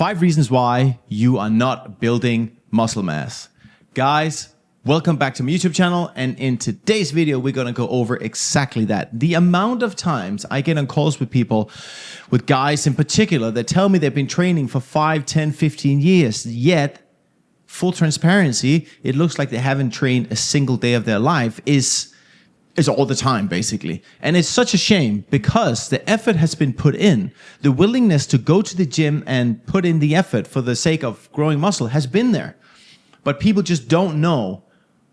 5 reasons why you are not building muscle mass. Guys, welcome back to my YouTube channel, and in today's video we're going to go over exactly that. The amount of times I get on calls with people, with guys in particular, that tell me they've been training for 5, 10, 15 years, yet, full transparency, it looks like they haven't trained a single day of their life is all the time, basically. And it's such a shame because the effort has been put in. The willingness to go to the gym and put in the effort for the sake of growing muscle has been there. But people just don't know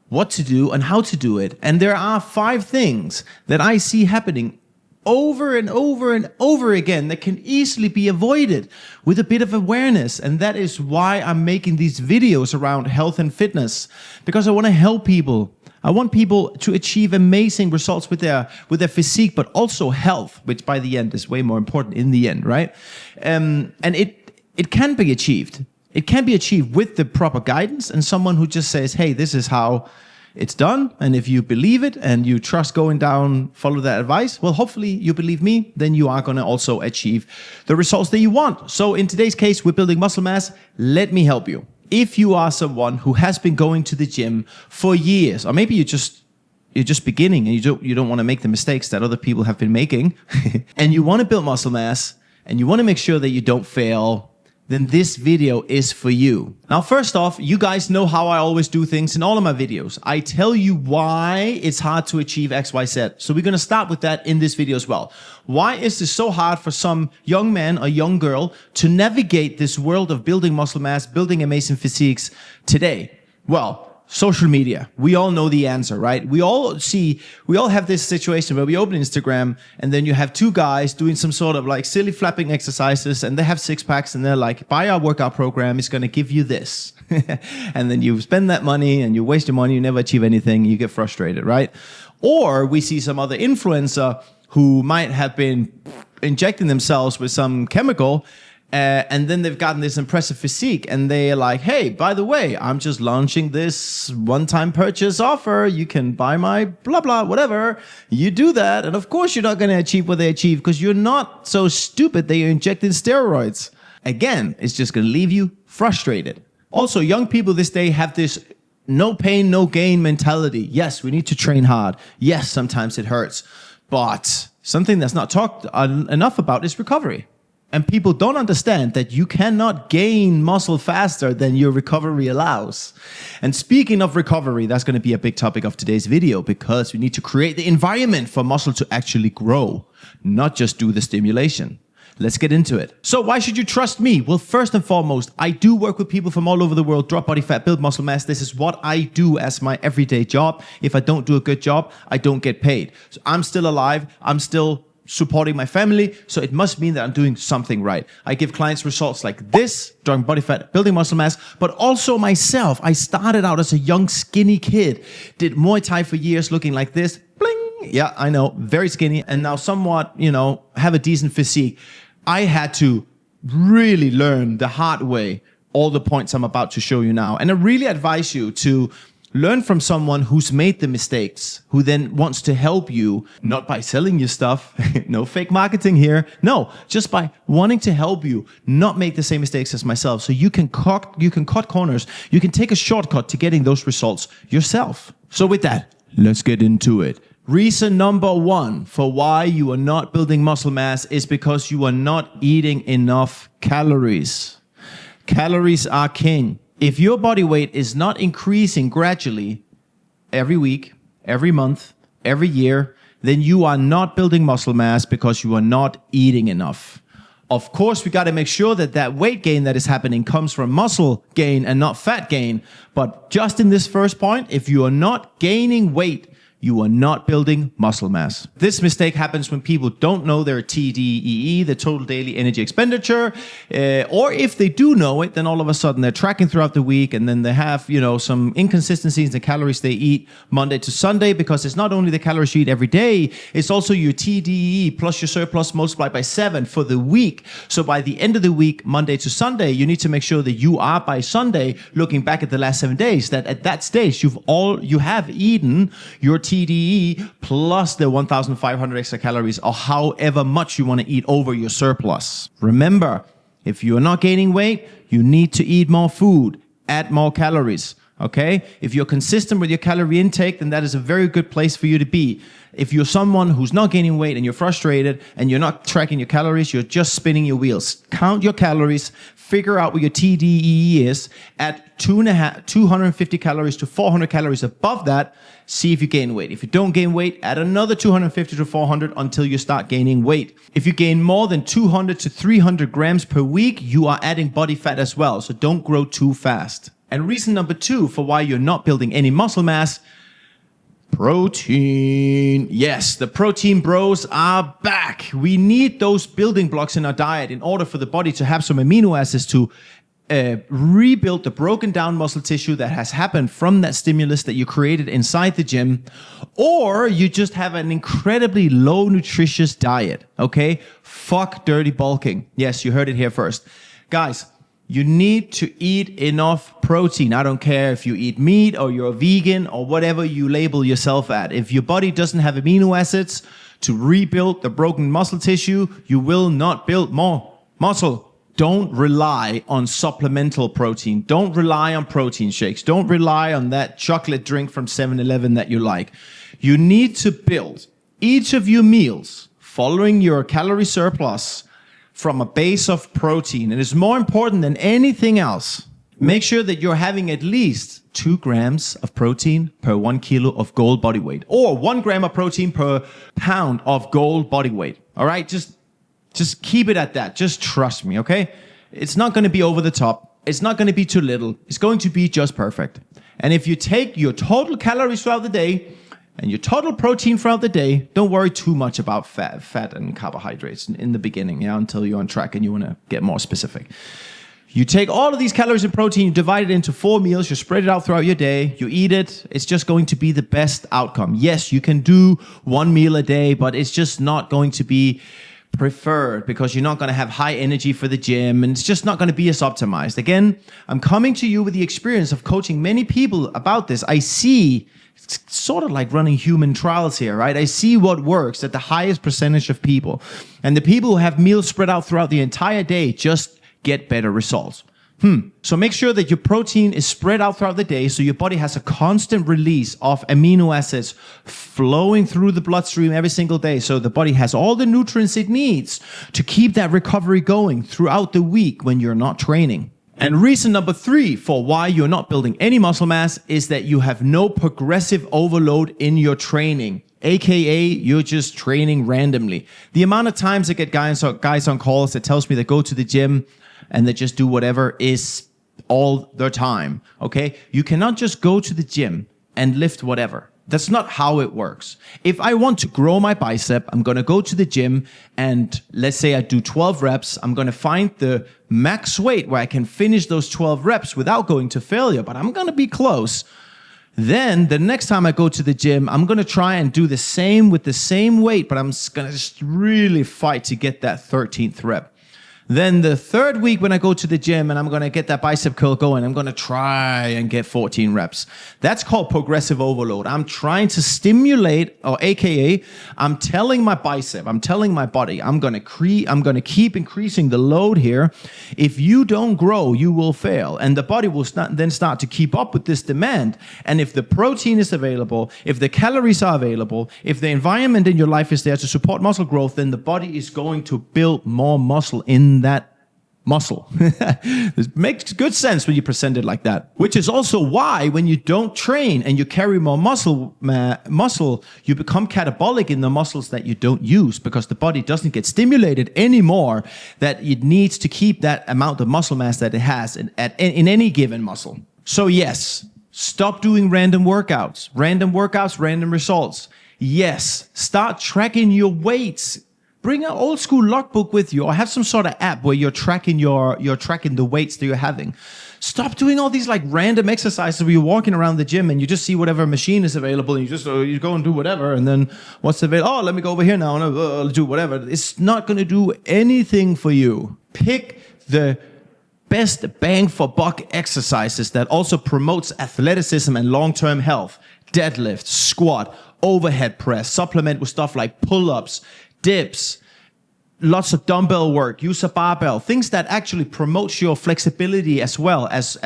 what to do and how to do it. And there are 5 things that I see happening over and over and over again that can easily be avoided with a bit of awareness. And that is why I'm making these videos around health and fitness, because I want to help people. I want people to achieve amazing results with their physique, but also health, which by the end is way more important in the end, right? And it can be achieved. It can be achieved with the proper guidance and someone who just says, hey, this is how it's done. And if you believe it and you trust going down, follow that advice, well, hopefully you believe me, then you are going to also achieve the results that you want. So in today's case, we're building muscle mass. Let me help you. If you are someone who has been going to the gym for years, or maybe you're just beginning and you don't want to make the mistakes that other people have been making, and you want to build muscle mass and you want to make sure that you don't fail, then this video is for you. Now, first off, you guys know how I always do things in all of my videos. I tell you why it's hard to achieve X, Y, Z. So we're gonna start with that in this video as well. Why is this so hard for some young man or young girl to navigate this world of building muscle mass, building amazing physiques today? Well, social media. We all know the answer, right? We all have this situation where we open Instagram and then you have 2 guys doing some sort of like silly flapping exercises and they have 6-packs and they're like, buy our workout program, it's going to give you this. And then you spend that money and you waste your money, you never achieve anything, you get frustrated, right? Or we see some other influencer who might have been injecting themselves with some chemical and then they've gotten this impressive physique and they're like, hey, by the way, I'm just launching this one-time purchase offer. You can buy my blah, blah, whatever. You do that. And of course, you're not going to achieve what they achieve because you're not so stupid that you're injecting steroids. Again, it's just going to leave you frustrated. Also, young people this day have this no pain, no gain mentality. Yes, we need to train hard. Yes, sometimes it hurts. But something that's not talked enough about is recovery. And people don't understand that you cannot gain muscle faster than your recovery allows. And speaking of recovery, that's going to be a big topic of today's video because we need to create the environment for muscle to actually grow, not just do the stimulation. Let's get into it. So why should you trust me? Well, first and foremost, I do work with people from all over the world, drop body fat, build muscle mass. This is what I do as my everyday job. If I don't do a good job, I don't get paid. So I'm still alive. I'm still supporting my family, so it must mean that I'm doing something right. I give clients results like this, drawing body fat, building muscle mass, but also myself. I started out as a young, skinny kid, did Muay Thai for years, looking like this, bling. Yeah, I know, very skinny, and now somewhat, have a decent physique. I had to really learn the hard way all the points I'm about to show you now. And I really advise you to learn from someone who's made the mistakes, who then wants to help you, not by selling you stuff, no fake marketing here, no, just by wanting to help you not make the same mistakes as myself. So you can cut corners, you can take a shortcut to getting those results yourself. So with that, let's get into it. Reason number 1 for why you are not building muscle mass is because you are not eating enough calories. Calories are king. If your body weight is not increasing gradually every week, every month, every year, then you are not building muscle mass because you are not eating enough. Of course, we got to make sure that weight gain that is happening comes from muscle gain and not fat gain. But just in this first point, if you are not gaining weight, you are not building muscle mass. This mistake happens when people don't know their TDEE, the total daily energy expenditure, or if they do know it, then all of a sudden they're tracking throughout the week and then they have, some inconsistencies in the calories they eat Monday to Sunday, because it's not only the calories you eat every day, it's also your TDEE plus your surplus multiplied by 7 for the week. So by the end of the week, Monday to Sunday, you need to make sure that you are by Sunday, looking back at the last 7 days, that at that stage you have eaten your TDE plus the 1,500 extra calories or however much you want to eat over your surplus. Remember, If you're not gaining weight, you need to eat more food, add more calories. Okay? If you're consistent with your calorie intake, then that is a very good place for you to be. If you're someone who's not gaining weight and you're frustrated and you're not tracking your calories, you're just spinning your wheels. Count your calories, figure out what your TDEE is, add 250 calories to 400 calories above that, see if you gain weight. If you don't gain weight, add another 250 to 400 until you start gaining weight. If you gain more than 200 to 300 grams per week, you are adding body fat as well, so don't grow too fast. And reason number 2 for why you're not building any muscle mass: protein. Yes, the protein bros are back. We need those building blocks in our diet in order for the body to have some amino acids to rebuild the broken down muscle tissue that has happened from that stimulus that you created inside the gym. Or you just have an incredibly low nutritious diet, okay? Fuck dirty bulking. Yes, you heard it here first. Guys, you need to eat enough protein. I don't care if you eat meat or you're a vegan or whatever you label yourself at. If your body doesn't have amino acids to rebuild the broken muscle tissue, you will not build more muscle. Don't rely on supplemental protein. Don't rely on protein shakes. Don't rely on that chocolate drink from 7-Eleven that you like. You need to build each of your meals following your calorie surplus from a base of protein. It is more important than anything else. Make sure that you're having at least 2 grams of protein per 1 kilo of goal body weight, or 1 gram of protein per pound of goal body weight. All right, just keep it at that. Just trust me, okay? It's not going to be over the top. It's not going to be too little. It's going to be just perfect. And if you take your total calories throughout the day and your total protein throughout the day, don't worry too much about fat and carbohydrates in the beginning, until you're on track and you want to get more specific. You take all of these calories and protein, you divide it into 4 meals, you spread it out throughout your day, you eat it. It's just going to be the best outcome. Yes, you can do 1 meal a day, but it's just not going to be preferred because you're not going to have high energy for the gym and it's just not going to be as optimized. Again, I'm coming to you with the experience of coaching many people about this. I see, it's sort of like running human trials here, right? I see what works at the highest percentage of people. And the people who have meals spread out throughout the entire day just get better results. So make sure that your protein is spread out throughout the day so your body has a constant release of amino acids flowing through the bloodstream every single day, so the body has all the nutrients it needs to keep that recovery going throughout the week when you're not training. And reason number 3 for why you're not building any muscle mass is that you have no progressive overload in your training. AKA, you're just training randomly. The amount of times I get guys on calls that tells me they go to the gym and they just do whatever is all the time, okay? You cannot just go to the gym and lift whatever. That's not how it works. If I want to grow my bicep, I'm going to go to the gym and let's say I do 12 reps. I'm going to find the max weight where I can finish those 12 reps without going to failure, but I'm going to be close. Then the next time I go to the gym, I'm going to try and do the same with the same weight, but I'm going to just really fight to get that 13th rep. Then the 3rd week when I go to the gym and I'm going to get that bicep curl going, I'm going to try and get 14 reps. That's called progressive overload. I'm trying to stimulate, or AKA, I'm telling my bicep, I'm telling my body, I'm going to keep increasing the load here. If you don't grow, you will fail. And the body will then start to keep up with this demand. And if the protein is available, if the calories are available, if the environment in your life is there to support muscle growth, then the body is going to build more muscle in that muscle. It makes good sense when you present it like that. Which is also why when you don't train and you carry more muscle, you become catabolic in the muscles that you don't use because the body doesn't get stimulated anymore, that it needs to keep that amount of muscle mass that it has in any given muscle. So yes, stop doing random workouts, random results. Yes, start tracking your weights. Bring an old school logbook with you or have some sort of app where you're tracking the weights that you're having. Stop doing all these like random exercises where you're walking around the gym and you just see whatever machine is available and you go and do whatever, and then what's available? Oh, let me go over here now and I'll do whatever. It's not going to do anything for you. Pick the best bang for buck exercises that also promotes athleticism and long-term health. Deadlift, squat, overhead press, supplement with stuff like pull-ups, dips, lots of dumbbell work, use a barbell, things that actually promotes your flexibility as well as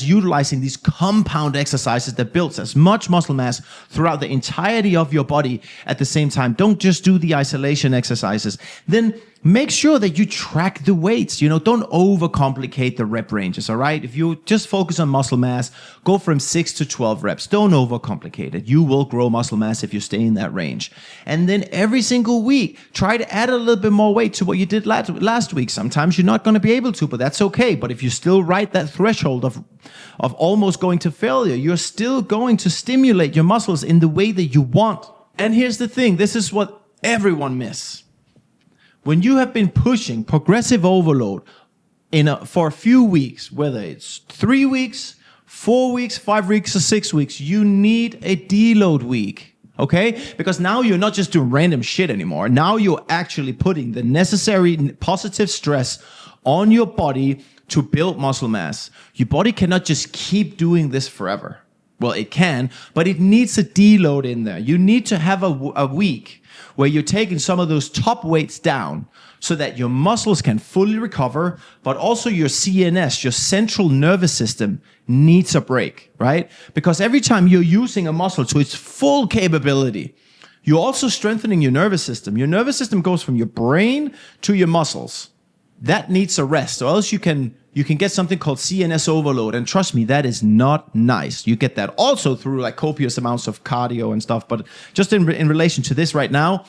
utilizing these compound exercises that builds as much muscle mass throughout the entirety of your body at the same time. Don't just do the isolation exercises. Then make sure that you track the weights. Don't overcomplicate the rep ranges, all right? If you just focus on muscle mass, go from 6 to 12 reps. Don't overcomplicate it. You will grow muscle mass if you stay in that range. And then every single week, try to add a little bit more weight to what you did last week. Sometimes you're not going to be able to, but that's okay. But if you still right that threshold of almost going to failure, you're still going to stimulate your muscles in the way that you want. And here's the thing. This is what everyone misses. When you have been pushing progressive overload for a few weeks, whether it's 3 weeks, 4 weeks, 5 weeks, or 6 weeks, you need a deload week, okay? Because now you're not just doing random shit anymore. Now you're actually putting the necessary positive stress on your body to build muscle mass. Your body cannot just keep doing this forever. Well, it can, but it needs a deload in there. You need to have a week where you're taking some of those top weights down so that your muscles can fully recover, but also your CNS, your central nervous system, needs a break, right? Because every time you're using a muscle to its full capability, you're also strengthening your nervous system. Your nervous system goes from your brain to your muscles. That needs a rest, or else you can get something called CNS overload. And trust me, that is not nice. You get that also through like copious amounts of cardio and stuff. But just in relation to this right now,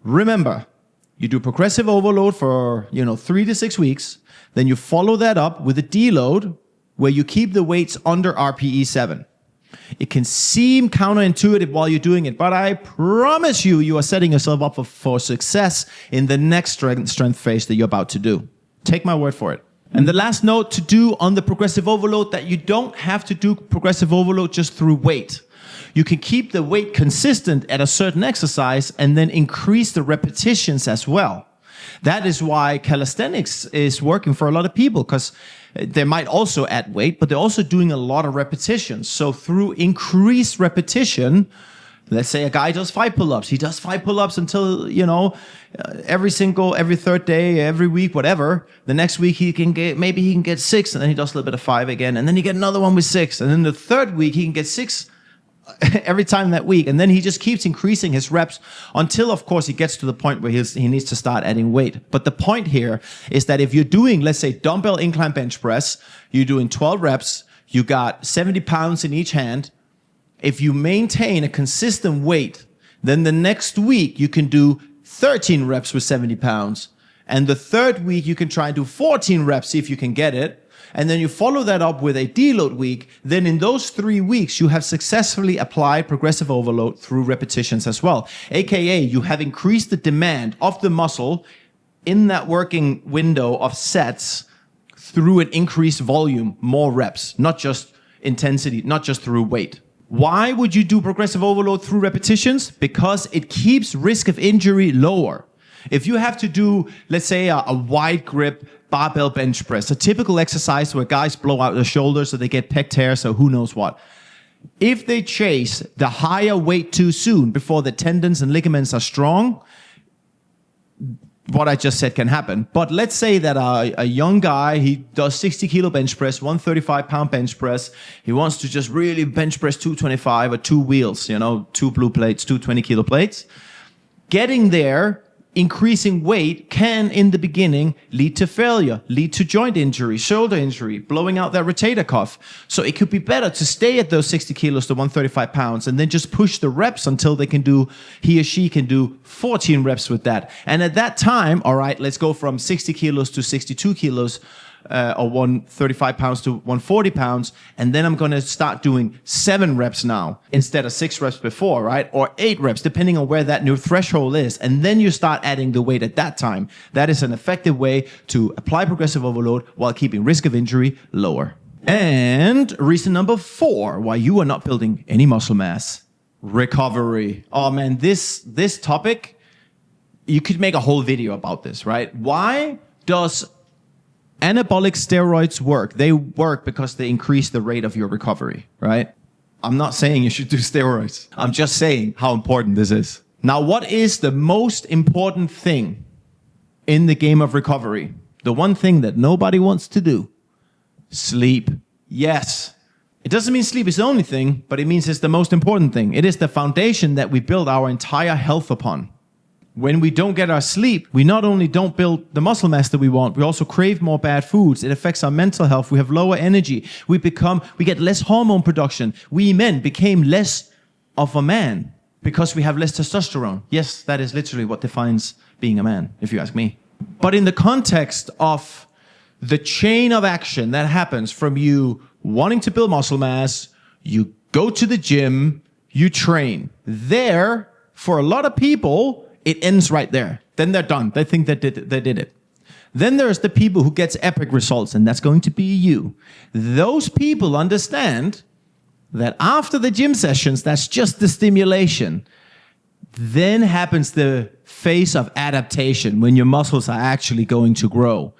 remember, you do progressive overload for 3 to 6 weeks. Then you follow that up with a deload where you keep the weights under RPE 7. It can seem counterintuitive while you're doing it, but I promise you are setting yourself up for success in the next strength phase that you're about to do. Take my word for it. And the last note to do on the progressive overload, that you don't have to do progressive overload just through weight. You can keep the weight consistent at a certain exercise and then increase the repetitions as well. That is why calisthenics is working for a lot of people, because they might also add weight, but they're also doing a lot of repetitions. So through increased repetition, let's say a guy does 5 pull-ups. He does 5 pull-ups until, every third day, every week, whatever. The next week maybe he can get 6, and then he does a little bit of 5 again. And then you get another one with 6. And then the third week he can get 6 every time that week. And then he just keeps increasing his reps until, of course, he gets to the point where he needs to start adding weight. But the point here is that if you're doing, let's say, dumbbell incline bench press, you're doing 12 reps, you got 70 pounds in each hand. If you maintain a consistent weight, then the next week you can do 13 reps with 70 pounds. And the third week you can try and do 14 reps, see if you can get it. And then you follow that up with a deload week. Then in those 3 weeks, you have successfully applied progressive overload through repetitions as well. AKA, you have increased the demand of the muscle in that working window of sets through an increased volume, more reps, not just intensity, not just through weight. Why would you do progressive overload through repetitions? Because it keeps risk of injury lower. If you have to do, let's say, a wide grip barbell bench press, a typical exercise where guys blow out their shoulders so they get pec tears or who knows what. If they chase the higher weight too soon before the tendons and ligaments are strong, what I just said can happen. But let's say that a young guy, he does 60 kilo bench press, 135 pound bench press. He wants to just really bench press 225 or 2 wheels, 2 blue plates, 2 20 kilo plates. Getting there, increasing weight can, in the beginning, lead to failure, lead to joint injury, shoulder injury, blowing out that rotator cuff. So it could be better to stay at those 60 kilos to 135 pounds and then just push the reps until he or she can do 14 reps with that. And at that time, all right, let's go from 60 kilos to 62 kilos, or 135 pounds to 140 pounds. And then I'm going to start doing 7 reps now instead of 6 reps before, right? Or 8 reps, depending on where that new threshold is. And then you start adding the weight at that time. That is an effective way to apply progressive overload while keeping risk of injury lower. And reason number 4, why you are not building any muscle mass: recovery. Oh man, this topic, you could make a whole video about this, right? Why does anabolic steroids work? They work because they increase the rate of your recovery, right? I'm not saying you should do steroids. I'm just saying how important this is. Now, what is the most important thing in the game of recovery? The one thing that nobody wants to do. Sleep. Yes. It doesn't mean sleep is the only thing, but it means it's the most important thing. It is the foundation that we build our entire health upon. When we don't get our sleep, we not only don't build the muscle mass that we want, we also crave more bad foods. It affects our mental health. We have lower energy. We get less hormone production. We men became less of a man because we have less testosterone. Yes, that is literally what defines being a man, if you ask me. But in the context of the chain of action that happens from you wanting to build muscle mass, you go to the gym, you train. There, for a lot of people, it ends right there. Then they're done. They think they did it. Then there's the people who gets epic results, and that's going to be you. Those people understand that after the gym sessions, that's just the stimulation. Then happens the phase of adaptation when your muscles are actually going to grow.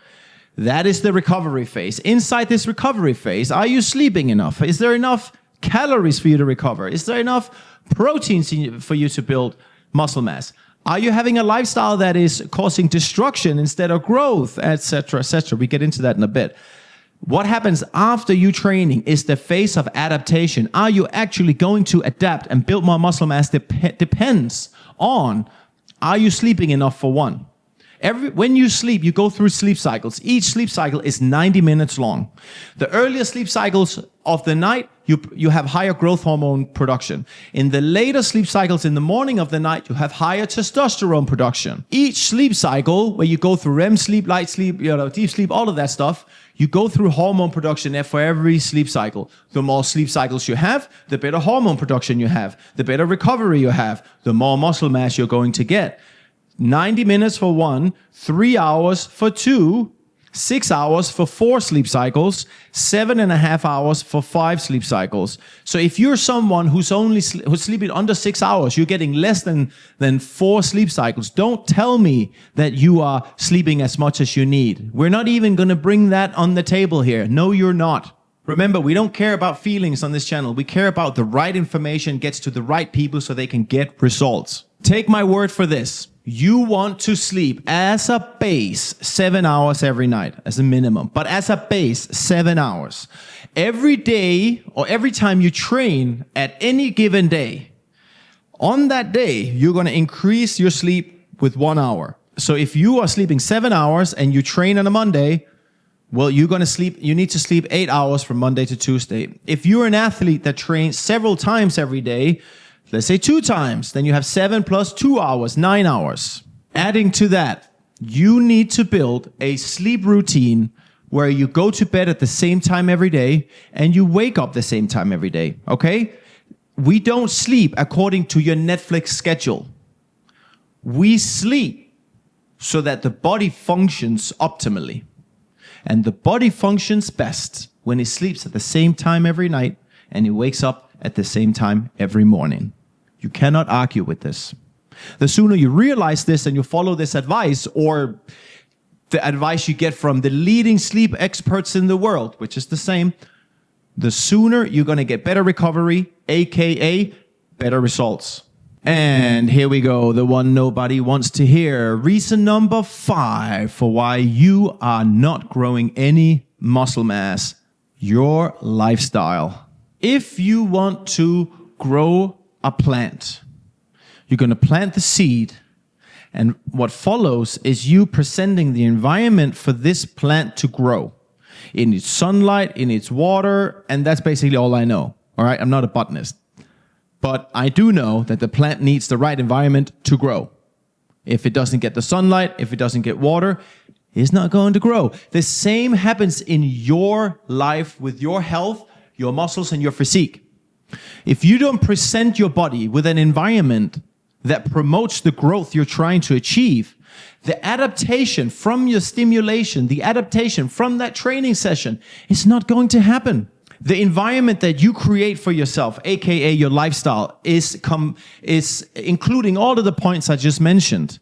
That is the recovery phase. Inside this recovery phase, are you sleeping enough? Is there enough calories for you to recover? Is there enough proteins for you to build muscle mass? Are you having a lifestyle that is causing destruction instead of growth, etc., etc.? We get into that in a bit. What happens after you training is the phase of adaptation. Are you actually going to adapt and build more muscle mass? Depends on, are you sleeping enough for one? When you sleep, you go through sleep cycles. Each sleep cycle is 90 minutes long. The earlier sleep cycles of the night, you have higher growth hormone production. In the later sleep cycles in the morning of the night, you have higher testosterone production. Each sleep cycle, where you go through REM sleep, light sleep, deep sleep, all of that stuff, you go through hormone production for every sleep cycle. The more sleep cycles you have, the better hormone production you have, the better recovery you have, the more muscle mass you're going to get. 90 minutes for one, 3 hours for two, 6 hours for 4 sleep cycles, 7.5 hours for 5 sleep cycles. So if you're someone who's sleeping under 6 hours, you're getting less than 4 sleep cycles. Don't tell me that you are sleeping as much as you need. We're not even going to bring that on the table here. No, you're not. Remember, we don't care about feelings on this channel. We care about the right information gets to the right people so they can get results. Take my word for this. You want to sleep as a base 7 hours every night as a minimum, but as a base 7 hours. Every day or every time you train at any given day, on that day, you're going to increase your sleep with 1 hour. So if you are sleeping 7 hours and you train on a Monday, well, you need to sleep 8 hours from Monday to Tuesday. If you're an athlete that trains several times every day, let's say 2 times, then you have 7 plus 2 hours, 9 hours. Adding to that, you need to build a sleep routine where you go to bed at the same time every day and you wake up the same time every day, okay? We don't sleep according to your Netflix schedule. We sleep so that the body functions optimally. And the body functions best when it sleeps at the same time every night and it wakes up at the same time every morning. You cannot argue with this. The sooner you realize this and you follow this advice, or the advice you get from the leading sleep experts in the world, which is the same, the sooner you're going to get better recovery, aka better results. And here we go, the one nobody wants to hear. Reason number 5 for why you are not growing any muscle mass: your lifestyle. If you want to grow a plant, you're going to plant the seed, and what follows is you presenting the environment for this plant to grow. It needs sunlight, it needs water, and that's basically all I know. All right, I'm not a botanist, but I do know that the plant needs the right environment to grow. If it doesn't get the sunlight, if it doesn't get water, it's not going to grow. The same happens in your life with your health, your muscles, and your physique. If you don't present your body with an environment that promotes the growth you're trying to achieve, the adaptation from your stimulation, the adaptation from that training session is not going to happen. The environment that you create for yourself, aka your lifestyle, is including all of the points I just mentioned.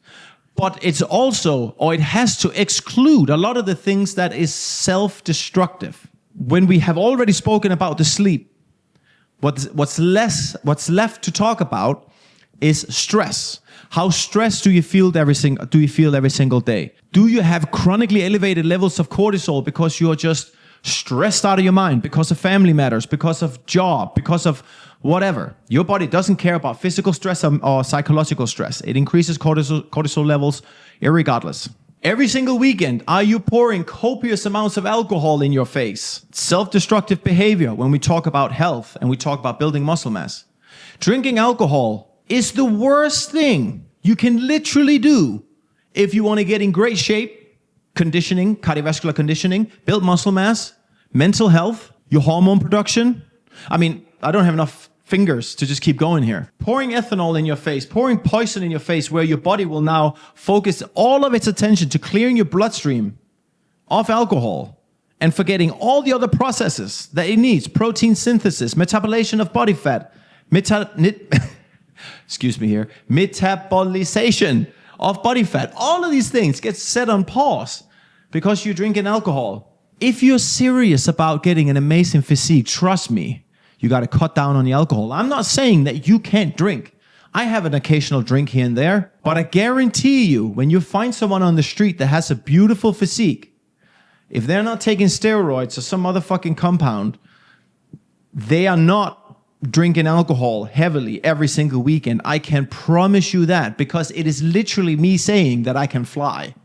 But it's also, or it has to exclude a lot of the things that is self-destructive. When we have already spoken about the sleep, what's left to talk about is stress. How stressed do you feel every single day? Do you have chronically elevated levels of cortisol because you're just stressed out of your mind because of family matters, because of job, because of whatever? Your body doesn't care about physical stress or psychological stress. It increases cortisol levels irregardless. Every single weekend, are you pouring copious amounts of alcohol in your face? Self-destructive behavior when we talk about health and we talk about building muscle mass. Drinking alcohol is the worst thing you can literally do if you want to get in great shape, conditioning, cardiovascular conditioning, build muscle mass, mental health, your hormone production. I mean, I don't have enough fingers to just keep going here. Pouring ethanol in your face, pouring poison in your face where your body will now focus all of its attention to clearing your bloodstream of alcohol and forgetting all the other processes that it needs. Protein synthesis, metabolization of body fat, metabolization of body fat. All of these things get set on pause because you're drinking alcohol. If you're serious about getting an amazing physique, trust me, you got to cut down on the alcohol. I'm not saying that you can't drink. I have an occasional drink here and there, but I guarantee you, when you find someone on the street that has a beautiful physique, if they're not taking steroids or some other fucking compound, they are not drinking alcohol heavily every single weekend. I can promise you that, because it is literally me saying that I can fly.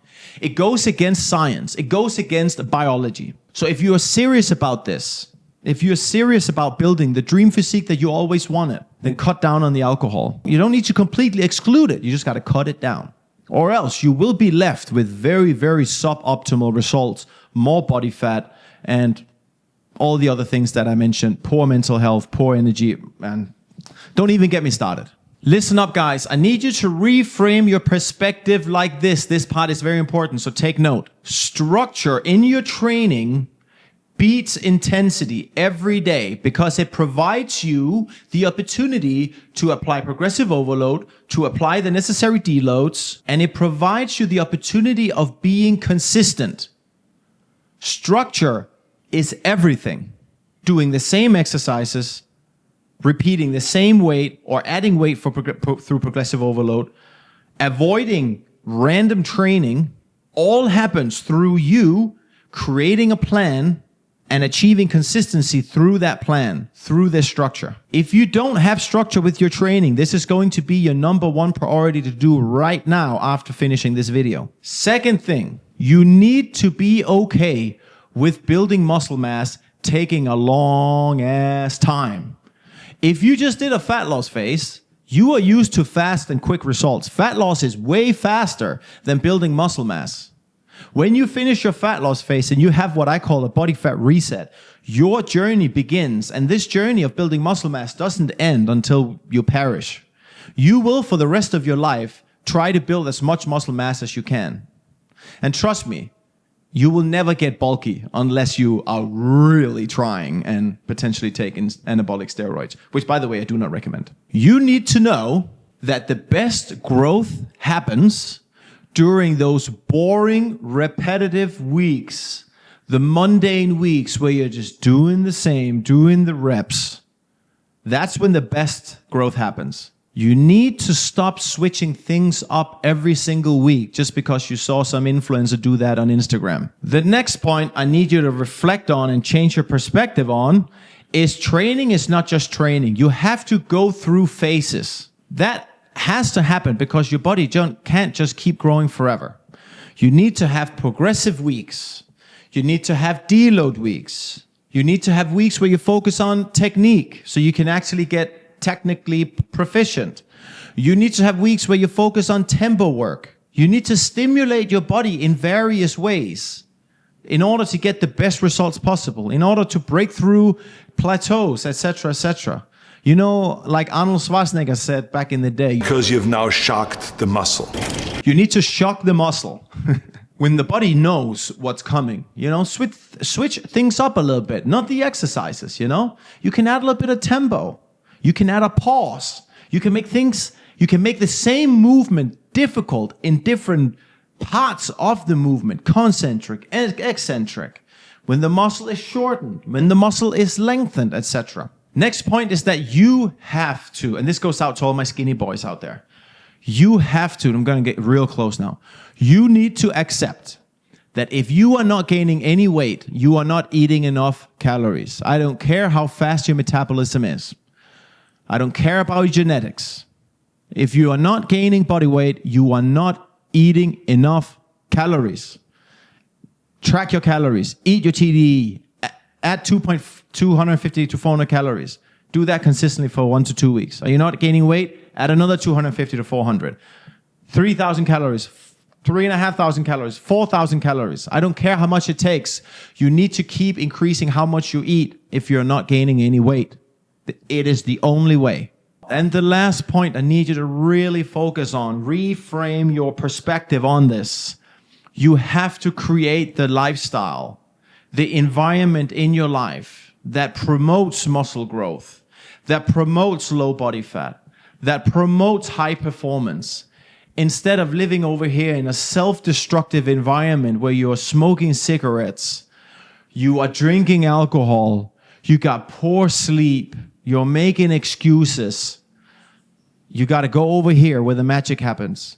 It goes against science. It goes against biology. So if you are serious about this, if you're serious about building the dream physique that you always wanted, then cut down on the alcohol. You don't need to completely exclude it. You just got to cut it down. Or else you will be left with very, very suboptimal results, more body fat, and all the other things that I mentioned, poor mental health, poor energy, and don't even get me started. Listen up, guys. I need you to reframe your perspective like this. This part is very important, so take note. Structure in your training beats intensity every day because it provides you the opportunity to apply progressive overload, to apply the necessary deloads, and it provides you the opportunity of being consistent. Structure is everything. Doing the same exercises, repeating the same weight or adding weight through progressive overload, avoiding random training, all happens through you creating a plan and achieving consistency through that plan, through this structure. If you don't have structure with your training, this is going to be your number one priority to do right now after finishing this video. Second thing, you need to be okay with building muscle mass taking a long ass time. If you just did a fat loss phase, you are used to fast and quick results. Fat loss is way faster than building muscle mass. When you finish your fat loss phase and you have what I call a body fat reset, your journey begins. And this journey of building muscle mass doesn't end until you perish. You will, for the rest of your life, try to build as much muscle mass as you can. And trust me, you will never get bulky unless you are really trying and potentially taking anabolic steroids, which, by the way, I do not recommend. You need to know that the best growth happens during those boring, repetitive weeks, the mundane weeks where you're just doing the same, doing the reps. That's when the best growth happens. You need to stop switching things up every single week just because you saw some influencer do that on Instagram. The next point I need you to reflect on and change your perspective on is training is not just training. You have to go through phases. That has to happen because your body can't just keep growing forever. You need to have progressive weeks. You need to have deload weeks. You need to have weeks where you focus on technique so you can actually get technically proficient. You need to have weeks where you focus on tempo work. You need to stimulate your body in various ways in order to get the best results possible, in order to break through plateaus, etc., etc. You know, like Arnold Schwarzenegger said back in the day, because you've now shocked the muscle. You need to shock the muscle. When the body knows what's coming, you know, switch things up a little bit, not the exercises, you know. You can add a little bit of tempo. You can add a pause. You can make the same movement difficult in different parts of the movement, concentric and eccentric. When the muscle is shortened, when the muscle is lengthened, etc. Next point is that you have to, and this goes out to all my skinny boys out there, You have to, and I'm going to get real close now. You need to accept that if you are not gaining any weight, you are not eating enough calories. I don't care how fast your metabolism is. I don't care about your genetics. If you are not gaining body weight, you are not eating enough calories. Track your calories. Eat your TDE. Add 250 to 400 calories. Do that consistently for 1 to 2 weeks. Are you not gaining weight? Add another 250 to 400. 3,000 calories. 3,500 calories, 4,000 calories. I don't care how much it takes. You need to keep increasing how much you eat if you're not gaining any weight. It is the only way. And the last point I need you to really focus on, reframe your perspective on this. You have to create the lifestyle, the environment in your life that promotes muscle growth, that promotes low body fat, that promotes high performance. Instead of living over here in a self-destructive environment where you're smoking cigarettes, you are drinking alcohol, you got poor sleep, you're making excuses, you got to go over here where the magic happens.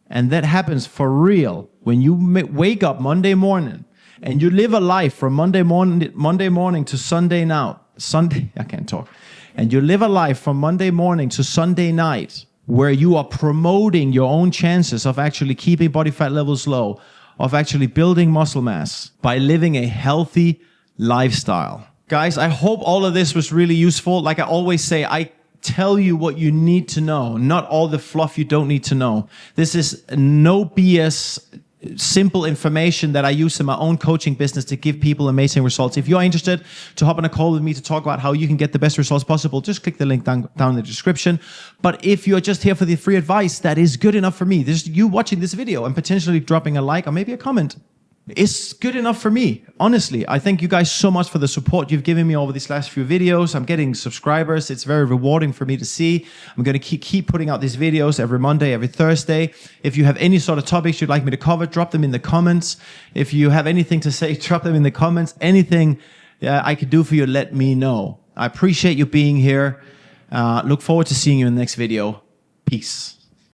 And that happens for real when you wake up Monday morning and you live a life from Monday morning to Sunday now. I can't talk. And you live a life from Monday morning to Sunday night where you are promoting your own chances of actually keeping body fat levels low, of actually building muscle mass by living a healthy lifestyle. Guys, I hope all of this was really useful. Like I always say, I tell you what you need to know, not all the fluff you don't need to know. This is no BS, simple information that I use in my own coaching business to give people amazing results. If you're interested to hop on a call with me to talk about how you can get the best results possible, just click the link down in the description. But if you're just here for the free advice, that is good enough for me. This is you watching this video and potentially dropping a like or maybe a comment. It's good enough for me. Honestly, I thank you guys so much for the support you've given me over these last few videos. I'm getting subscribers. It's very rewarding for me to see. I'm going to keep putting out these videos every Monday, every Thursday. If you have any sort of topics you'd like me to cover, drop them in the comments. If you have anything to say, drop them in the comments. Anything I could do for you, let me know. I appreciate you being here. Look forward to seeing you in the next video. Peace.